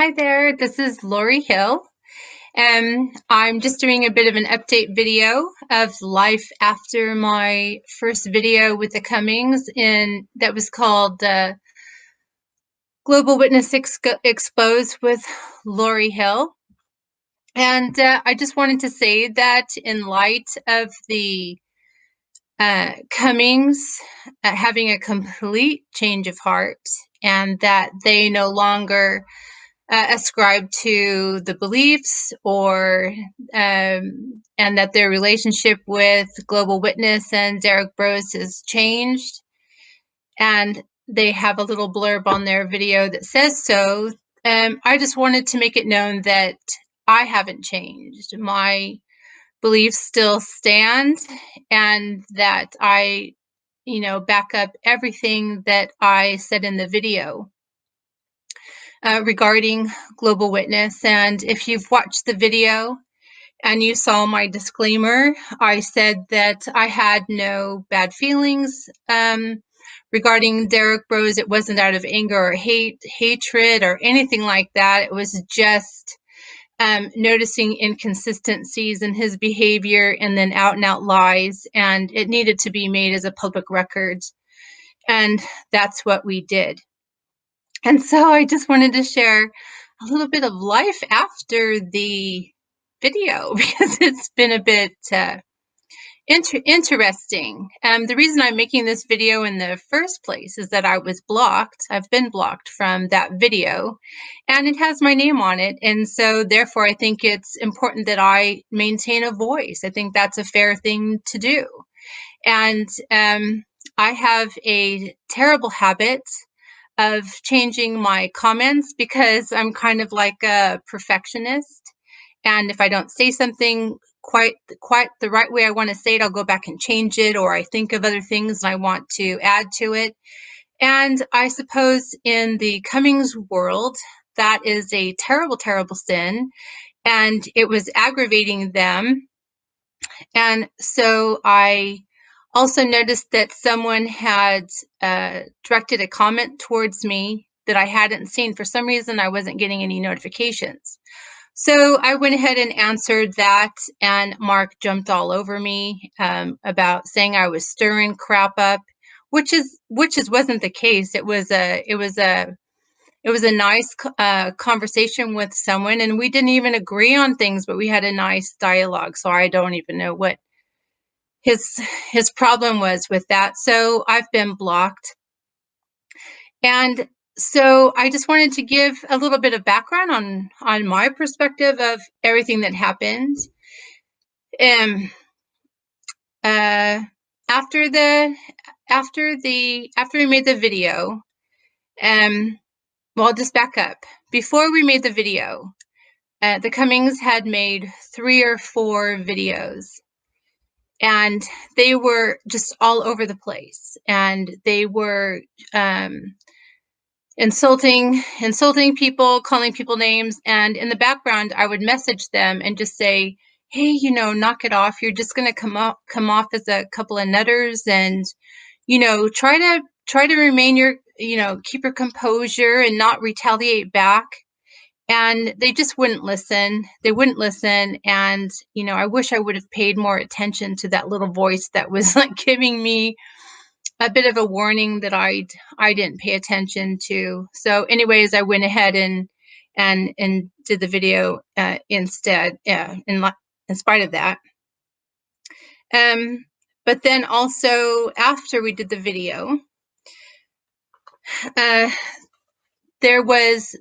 Hi there, this is Laurie Hill. I'm just doing a bit of an update video of life after my first video with the Cummings that was called Global Witness Exposed with Laurie Hill. And I just wanted to say that in light of the Cummings having a complete change of heart and that they no longer ascribe to the beliefs and that their relationship with Global Witness and Derek Bros has changed. And they have a little blurb on their video that says so. I just wanted to make it known that I haven't changed. My beliefs still stand and that I, back up everything that I said in the video. Regarding Global Witness. And if you've watched the video and you saw my disclaimer, I said that I had no bad feelings regarding Derek Bros. It wasn't out of anger or hatred or anything like that. It was just noticing inconsistencies in his behavior and then out and out lies, and it needed to be made as a public record. And that's what we did. And so I just wanted to share a little bit of life after the video because it's been a bit interesting. The reason I'm making this video in the first place is that I was blocked. I've been blocked from that video and it has my name on it. And so therefore, I think it's important that I maintain a voice. I think that's a fair thing to do. And I have a terrible habit of changing my comments because I'm kind of like a perfectionist. And if I don't say something quite the right way I want to say it, I'll go back and change it, or I think of other things and I want to add to it. And I suppose in the Cummings world, that is a terrible, terrible sin. And it was aggravating them. And so I also noticed that someone had directed a comment towards me that I hadn't seen. For some reason, I wasn't getting any notifications. So I went ahead and answered that, and Mark jumped all over me about saying I was stirring crap up, which wasn't the case. It was a nice conversation with someone, and we didn't even agree on things, but we had a nice dialogue. So I don't even know what his problem was with that. So I've been blocked. And so I just wanted to give a little bit of background on my perspective of everything that happened. After we made the video, well, I'll just back up. Before we made the video, the Cummings had made 3 or 4 videos. And they were just all over the place, and they were insulting people, calling people names. And in the background, I would message them and just say, "Hey, knock it off. You're just going to come off as a couple of nutters, and try to remain keep your composure and not retaliate back." And they just wouldn't listen. They wouldn't listen. And, I wish I would have paid more attention to that little voice that was like giving me a bit of a warning that I didn't pay attention to. So anyways, I went ahead and did the video instead, in spite of that. But then also after we did the video, there was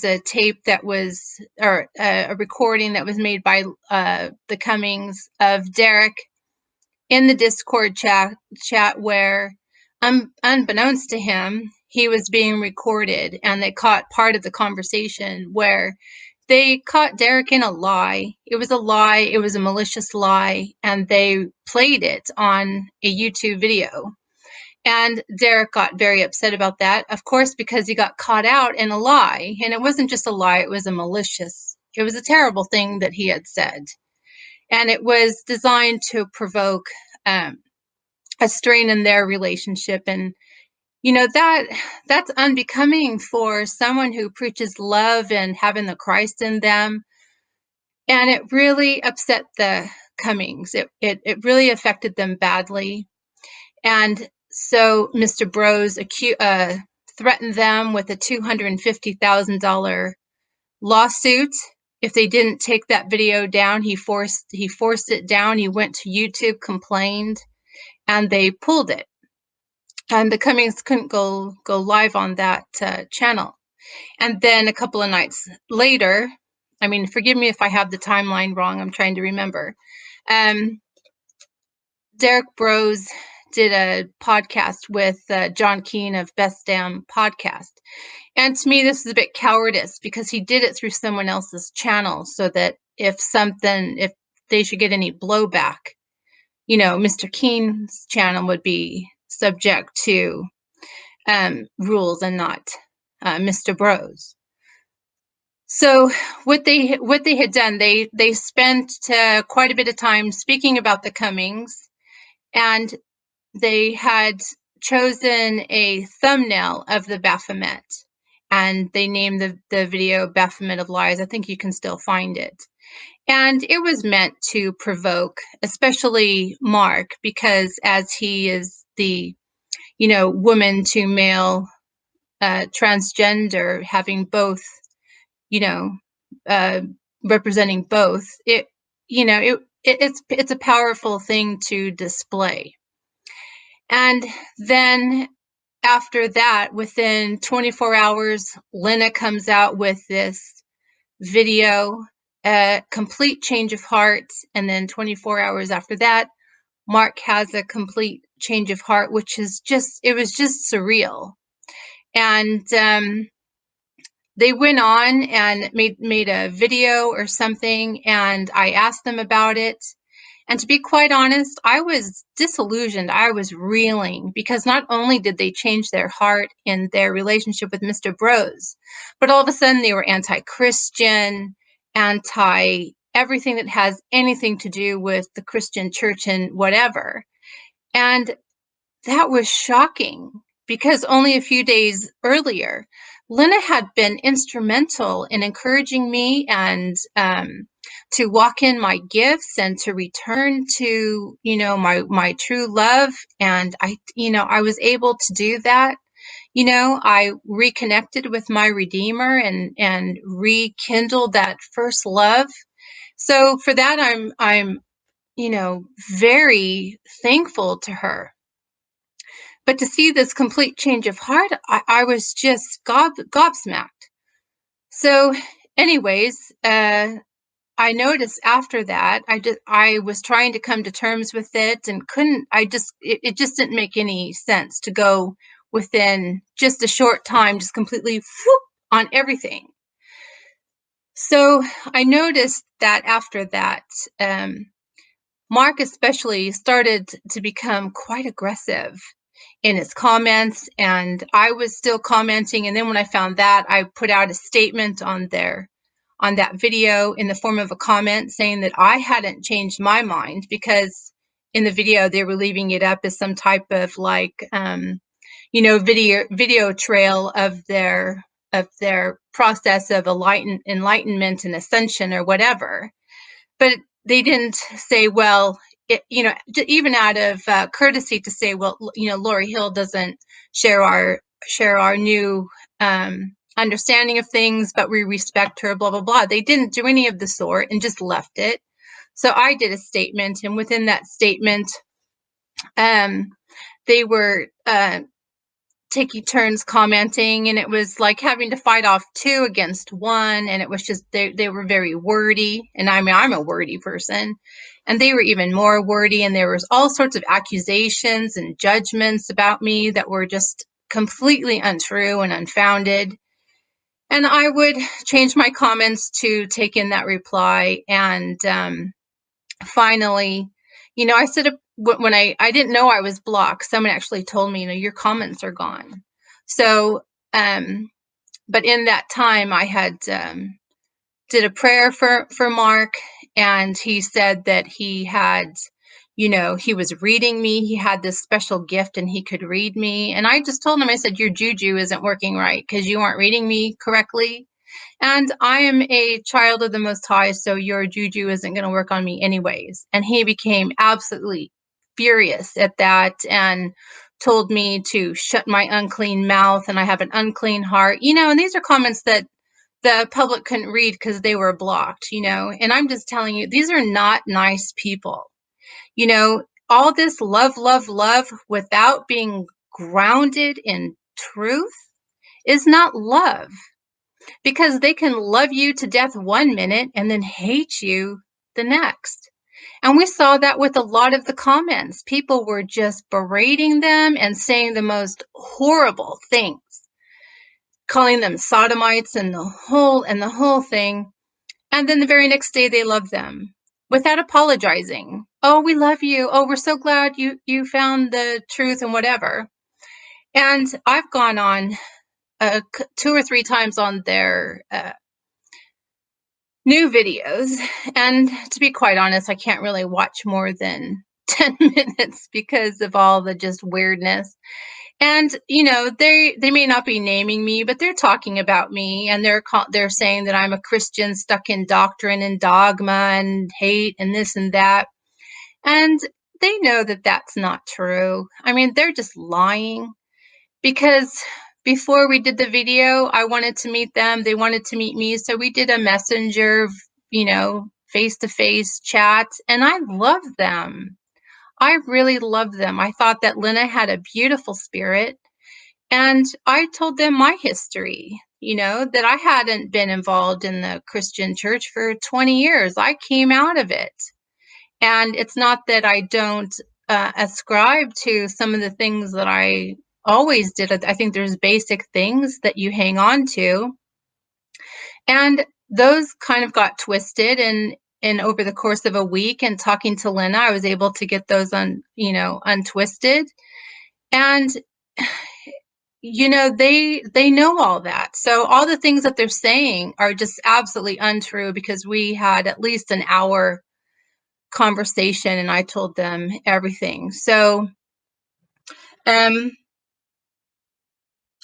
a tape that was, or a recording that was made by the Cummings of Derek in the Discord chat where, unbeknownst to him, he was being recorded, and they caught part of the conversation where they caught Derek in a lie. It was a lie. It was a malicious lie, and they played it on a YouTube video. And Derek got very upset about that, of course, because he got caught out in a lie. And it wasn't just a lie, it was a terrible thing that he had said. And it was designed to provoke a strain in their relationship. And that's unbecoming for someone who preaches love and having the Christ in them. And it really upset the Cummings. It really affected them badly. And so Mr. Bros threatened them with a $250,000 lawsuit if they didn't take that video down. He forced it down. He went to YouTube, complained, and they pulled it. And the Cummings couldn't go live on that channel. And then a couple of nights later, I mean, forgive me if I have the timeline wrong. I'm trying to remember. Derek Bros did a podcast with John Keane of Best Damn Podcast. And to me, this is a bit cowardice because he did it through someone else's channel so that if they should get any blowback, Mr. Keane's channel would be subject to rules and not Mr. Bros. So what they had done, they spent quite a bit of time speaking about the Cummings, and they had chosen a thumbnail of the Baphomet, and they named the video Baphomet of Lies. I think you can still find it. And it was meant to provoke, especially Mark, because as he is the, woman to male transgender, having both, representing both, it's a powerful thing to display. And then after that, within 24 hours, Lena comes out with this video, a complete change of heart. And then 24 hours after that, Mark has a complete change of heart, which is it was just surreal. And they went on and made a video or something, and I asked them about it. And to be quite honest, I was disillusioned. I was reeling because not only did they change their heart in their relationship with Mr. Bros, but all of a sudden they were anti-Christian, anti-everything that has anything to do with the Christian church and whatever. And that was shocking because only a few days earlier, Lena had been instrumental in encouraging me and to walk in my gifts and to return to, my true love. And I was able to do that. I reconnected with my Redeemer and rekindled that first love. So for that, I'm very thankful to her. But to see this complete change of heart, I was just gobsmacked. So anyways, I noticed after that, I was trying to come to terms with it and couldn't. It just didn't make any sense to go within just a short time, just completely on everything. So I noticed that after that, Mark especially started to become quite aggressive in his comments, and I was still commenting. And then when I found that, I put out a statement on that video in the form of a comment saying that I hadn't changed my mind, because in the video they were leaving it up as some type of video trail of their process of enlightenment and ascension or whatever. But they didn't say, well, even out of courtesy to say, well, Laurie Hill doesn't share our new understanding of things, but we respect her, blah, blah, blah. They didn't do any of the sort and just left it. So I did a statement, and within that statement, they were taking turns commenting, and it was like having to fight off two against one, and it was just they were very wordy, and I mean, I'm a wordy person, and they were even more wordy, and there was all sorts of accusations and judgments about me that were just completely untrue and unfounded. And I would change my comments to take in that reply, and finally, I said, when I didn't know I was blocked, someone actually told me, your comments are gone. So, but in that time I had did a prayer for Mark, and he said that he had, he was reading me. He had this special gift and he could read me. And I just told him, I said, your juju isn't working right because you aren't reading me correctly. And I am a child of the Most High, so your juju isn't going to work on me anyways. And he became absolutely furious at that and told me to shut my unclean mouth and I have an unclean heart. And these are comments that the public couldn't read because they were blocked, and I'm just telling you, these are not nice people. All this love, love, love without being grounded in truth is not love, because they can love you to death one minute and then hate you the next. And we saw that with a lot of the comments. People were just berating them and saying the most horrible things, calling them sodomites and the whole thing. And then the very next day they love them without apologizing. Oh, we love you. Oh, we're so glad you found the truth and whatever. And I've gone on 2 or 3 times on their new videos. And to be quite honest, I can't really watch more than 10 minutes because of all the just weirdness. And they may not be naming me, but they're talking about me, and they're saying that I'm a Christian stuck in doctrine and dogma and hate and this and that. And they know that that's not true. I mean, they're just lying, because before we did the video, I wanted to meet them. They wanted to meet me. So we did a messenger, face-to-face chat, and I love them. I really love them. I thought that Lena had a beautiful spirit, and I told them my history, that I hadn't been involved in the Christian church for 20 years. I came out of it. And it's not that I don't ascribe to some of the things that I always did. I think there's basic things that you hang on to. And those kind of got twisted, and over the course of a week and talking to Lena, I was able to get those untwisted. And they know all that. So all the things that they're saying are just absolutely untrue, because we had at least an hour conversation and I told them everything. So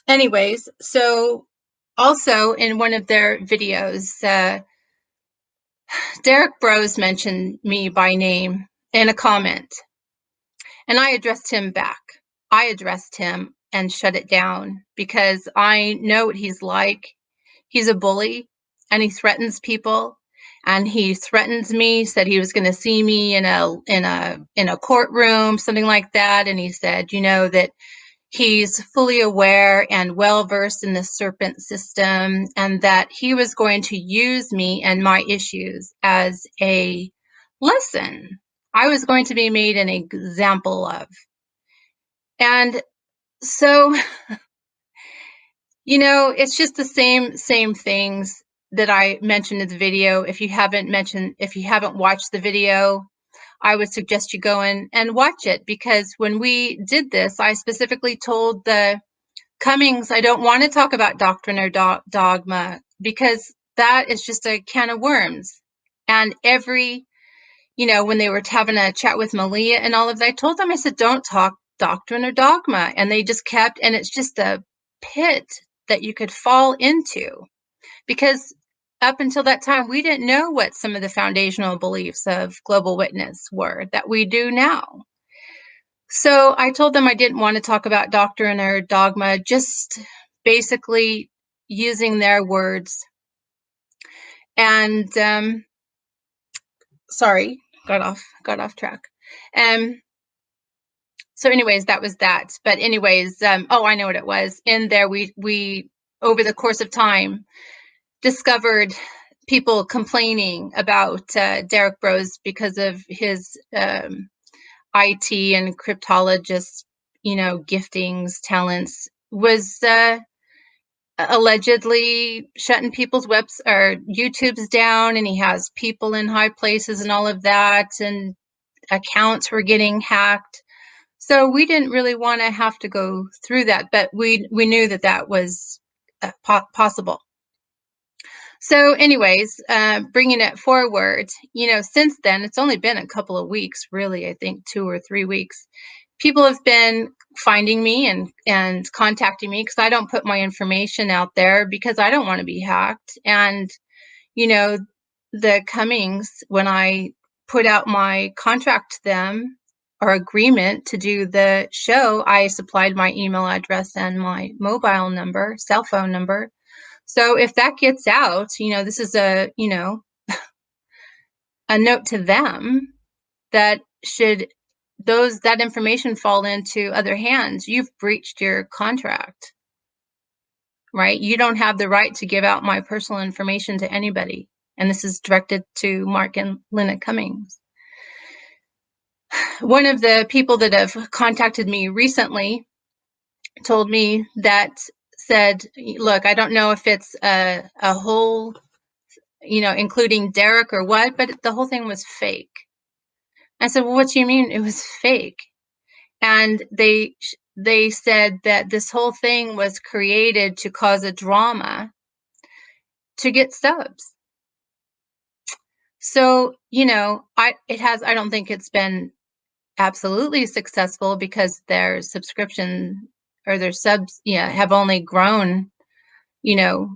anyways, so also in one of their videos, Derek Bros mentioned me by name in a comment, and I addressed him back. I addressed him and shut it down because I know what he's like. He's a bully and he threatens people, and he threatens me, said he was going to see me in a courtroom, something like that. And he said, that he's fully aware and well-versed in the serpent system, and that he was going to use me and my issues as a lesson. I was going to be made an example of. And so, it's just the same things that I mentioned in the video. If you haven't watched the video, I would suggest you go in and watch it, because when we did this, I specifically told the Cummings, I don't want to talk about doctrine or dogma, because that is just a can of worms. And when they were having a chat with Malia and all of that, I told them, I said, don't talk doctrine or dogma. And they just kept, and it's just a pit that you could fall into, because up until that time, we didn't know what some of the foundational beliefs of Global Witness were that we do now. So I told them I didn't want to talk about doctrine or dogma, just basically using their words. And sorry, got off track. So anyways, that was that. But anyways, oh, I know what it was. In there, we over the course of time discovered people complaining about Derek Bros because of his IT and cryptologist, giftings, talents, was allegedly shutting people's webs or YouTubes down, and he has people in high places and all of that, and accounts were getting hacked. So we didn't really want to have to go through that, but we knew that was possible. So anyways, bringing it forward, since then, it's only been a couple of weeks, really, I think 2 or 3 weeks. People have been finding me and contacting me because I don't put my information out there because I don't want to be hacked. And, you know, the Cummings, when I put out my contract to them or agreement to do the show, I supplied my email address and my mobile number, cell phone number. So if that gets out, this is a note to them that should that information fall into other hands, you've breached your contract, right? You don't have the right to give out my personal information to anybody. And this is directed to Mark and Lynette Cummings. One of the people that have contacted me recently told me that said, look, I don't know if it's a whole, including Derek or what, but the whole thing was fake. I said, well, what do you mean it was fake? And they said that this whole thing was created to cause a drama to get subs. So, I don't think it's been absolutely successful because their subscription or their subs, have only grown, 400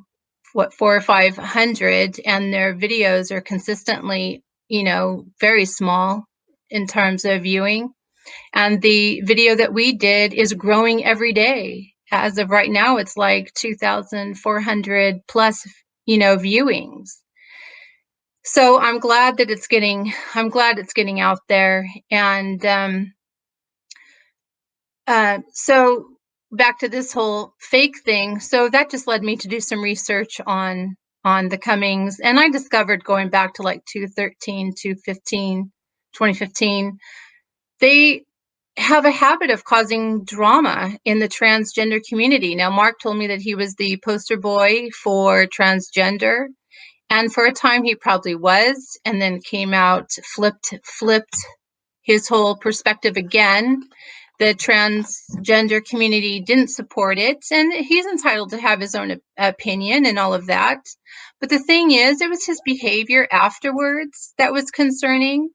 or 500, and their videos are consistently, very small in terms of viewing. And the video that we did is growing every day. As of right now, it's like 2,400 plus, viewings. So I'm glad it's getting out there. And so back to this whole fake thing. So that just led me to do some research on the Cummings. And I discovered, going back to like 2015, they have a habit of causing drama in the transgender community. Now, Mark told me that he was the poster boy for transgender, and for a time he probably was, and then came out, flipped his whole perspective again. The transgender community didn't support it, and he's entitled to have his own opinion and all of that. But the thing is, it was his behavior afterwards that was concerning.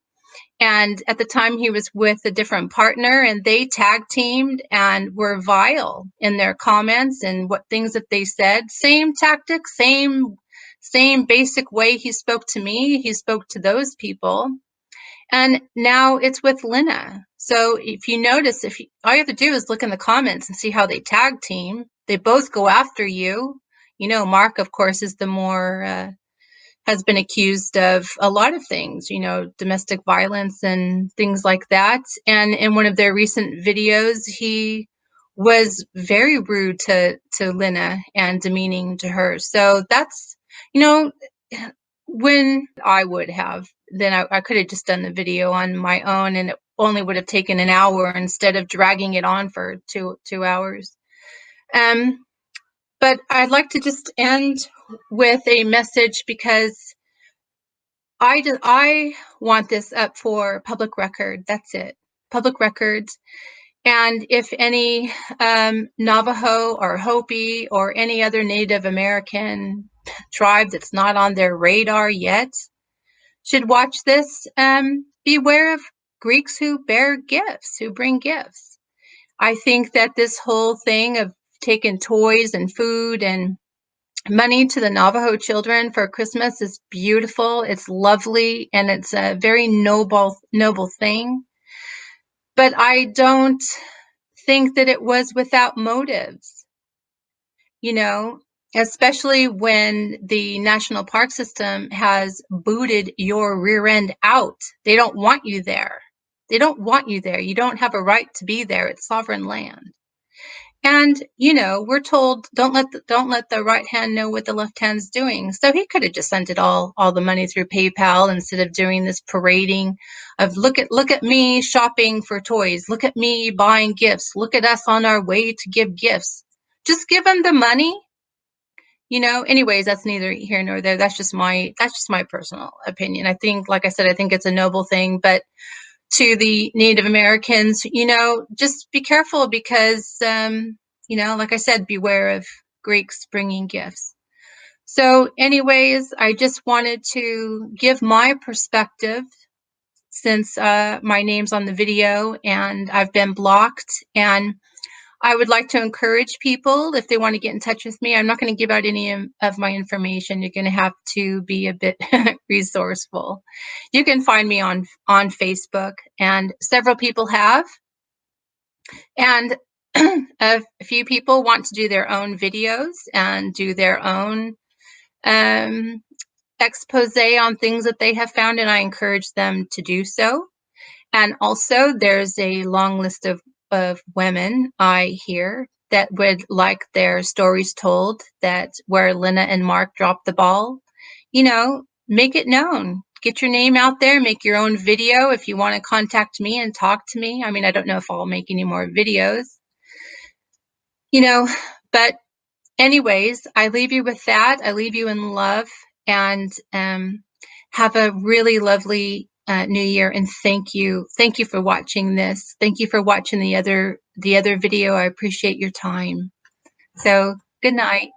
And at the time, he was with a different partner, and they tag teamed and were vile in their comments and what things that they said. Same tactic, same basic way he spoke to me, he spoke to those people. And now it's with Lynna. So if you notice, all you have to do is look in the comments and see how they tag team. They both go after you. Mark, of course, is the more has been accused of a lot of things, domestic violence and things like that. And in one of their recent videos, he was very rude to Lynna and demeaning to her. So that's, when I would have, then I could have just done the video on my own, and it only would have taken an hour instead of dragging it on for two hours. But I'd like to just end with a message, because I want this up for public record. That's it. Public records. And if any Navajo or Hopi or any other Native American tribe that's not on their radar yet should watch this, beware of Greeks who bring gifts. I think that this whole thing of taking toys and food and money to the Navajo children for Christmas is beautiful. It's lovely, and it's a very noble thing. But I don't think that it was without motives, especially when the National Park System has booted your rear end out. They don't want you there. They don't want you there. You don't have a right to be there. It's sovereign land. And, we're told, don't let the right hand know what the left hand's doing. So he could have just sent it all the money through PayPal instead of doing this parading of look at me shopping for toys. Look at me buying gifts. Look at us on our way to give gifts. Just give him the money. Anyways, that's neither here nor there. That's just my personal opinion. I think, like I said, I think it's a noble thing, but to the Native Americans, just be careful, because, like I said, beware of Greeks bringing gifts. So anyways, I just wanted to give my perspective since my name's on the video and I've been blocked. And I would like to encourage people if they want to get in touch with me. I'm not going to give out any of my information. You're going to have to be a bit resourceful. You can find me on Facebook, and several people have. And a few people want to do their own videos and do their own expose on things that they have found, and I encourage them to do so. And also, there's a long list of women I hear that would like their stories told, that where Lena and Mark dropped the ball. You know, make it known. Get your name out there, make your own video if you want to contact me and talk to me. I mean, I don't know if I'll make any more videos, you know, but anyways, I leave you with that. I leave you in love, and have a really lovely new year. And thank you for watching this. Thank you for watching the other video. I appreciate your time. So good night.